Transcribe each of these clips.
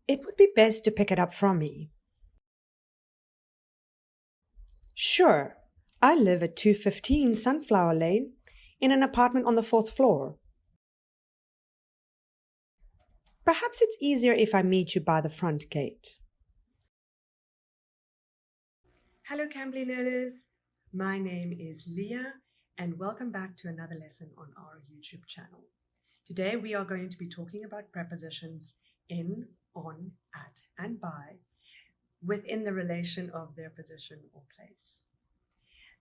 It would be best to pick it up from me. Sure, I live at 215 Sunflower Lane in an apartment on the 4th floor. Perhaps it's easier if I meet you by the front gate. Hello Cambly learners, my name is Leah and welcome back to another lesson on our YouTube channel. Today we are going to be talking about prepositions in, on, at, and by within the relation of their position or place.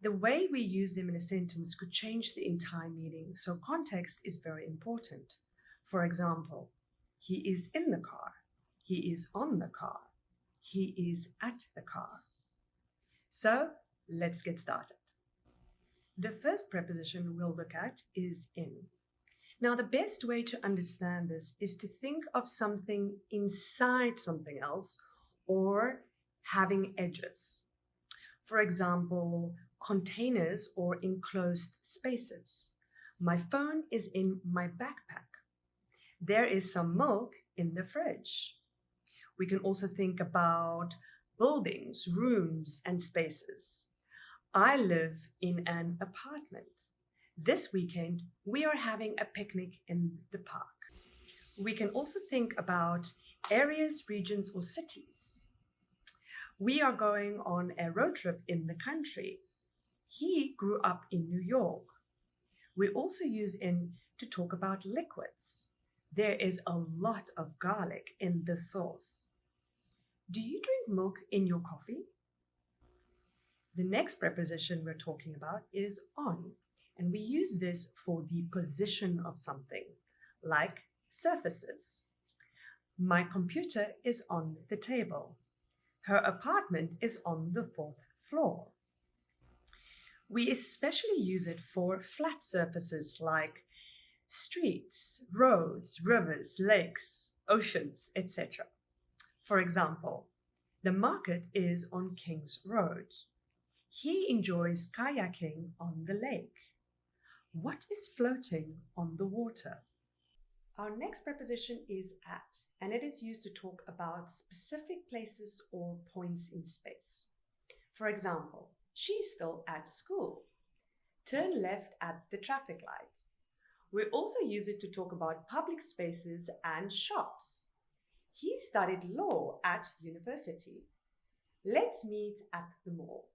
The way we use them in a sentence could change the entire meaning, so context is very important. For example, he is in the car, he is on the car, he is at the car. So let's get started. The first preposition we'll look at is in. Now, the best way to understand this is to think of something inside something else or having edges. For example, containers or enclosed spaces. My phone is in my backpack. There is some milk in the fridge. We can also think about buildings, rooms, and spaces. I live in an apartment. This weekend, we are having a picnic in the park. We can also think about areas, regions, or cities. We are going on a road trip in the country. He grew up in New York. We also use in to talk about liquids. There is a lot of garlic in the sauce. Do you drink milk in your coffee? The next preposition we're talking about is on, and we use this for the position of something, like surfaces. My computer is on the table. Her apartment is on the 4th floor. We especially use it for flat surfaces like streets, roads, rivers, lakes, oceans, etc. For example, the market is on King's Road. He enjoys kayaking on the lake. What is floating on the water? Our next preposition is at, and it is used to talk about specific places or points in space. For example, she's still at school. Turn left at the traffic light. We also use it to talk about public spaces and shops. He studied law at university. Let's meet at the mall.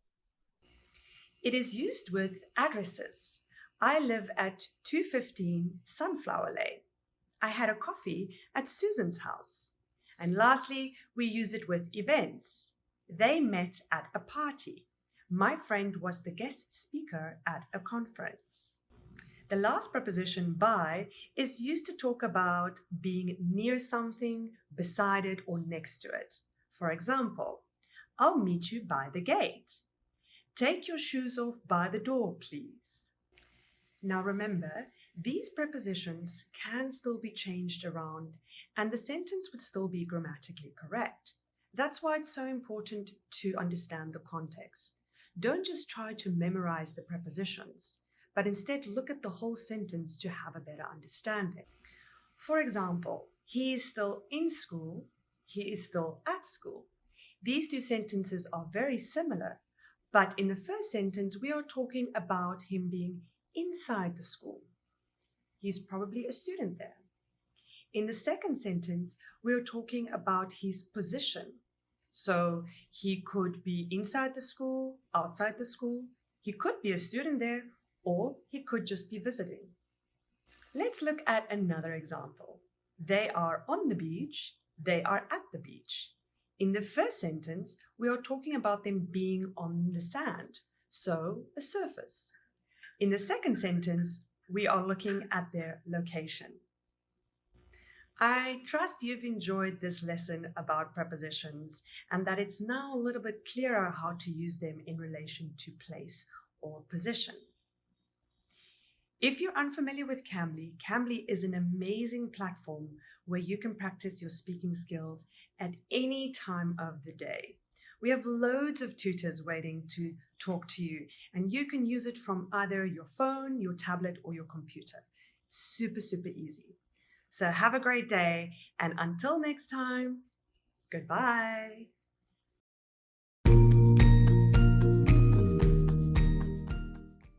It is used with addresses. I live at 215 Sunflower Lane. I had a coffee at Susan's house. And lastly, we use it with events. They met at a party. My friend was the guest speaker at a conference. The last preposition by is used to talk about being near something, beside it, or next to it. For example, I'll meet you by the gate. Take your shoes off by the door, please. Now remember, these prepositions can still be changed around and the sentence would still be grammatically correct. That's why it's so important to understand the context. Don't just try to memorize the prepositions, but instead look at the whole sentence to have a better understanding. For example, he is still in school, he is still at school. These two sentences are very similar, but in the first sentence, we are talking about him being inside the school. He's probably a student there. In the second sentence, we are talking about his position. So he could be inside the school, outside the school. He could be a student there, or he could just be visiting. Let's look at another example. They are on the beach. They are at the beach. In the first sentence, we are talking about them being on the sand, so a surface. In the second sentence, we are looking at their location. I trust you've enjoyed this lesson about prepositions and that it's now a little bit clearer how to use them in relation to place or position. If you're unfamiliar with Cambly, Cambly is an amazing platform where you can practice your speaking skills at any time of the day. We have loads of tutors waiting to talk to you, and you can use it from either your phone, your tablet, or your computer. It's super, super easy. So have a great day, and until next time, Goodbye.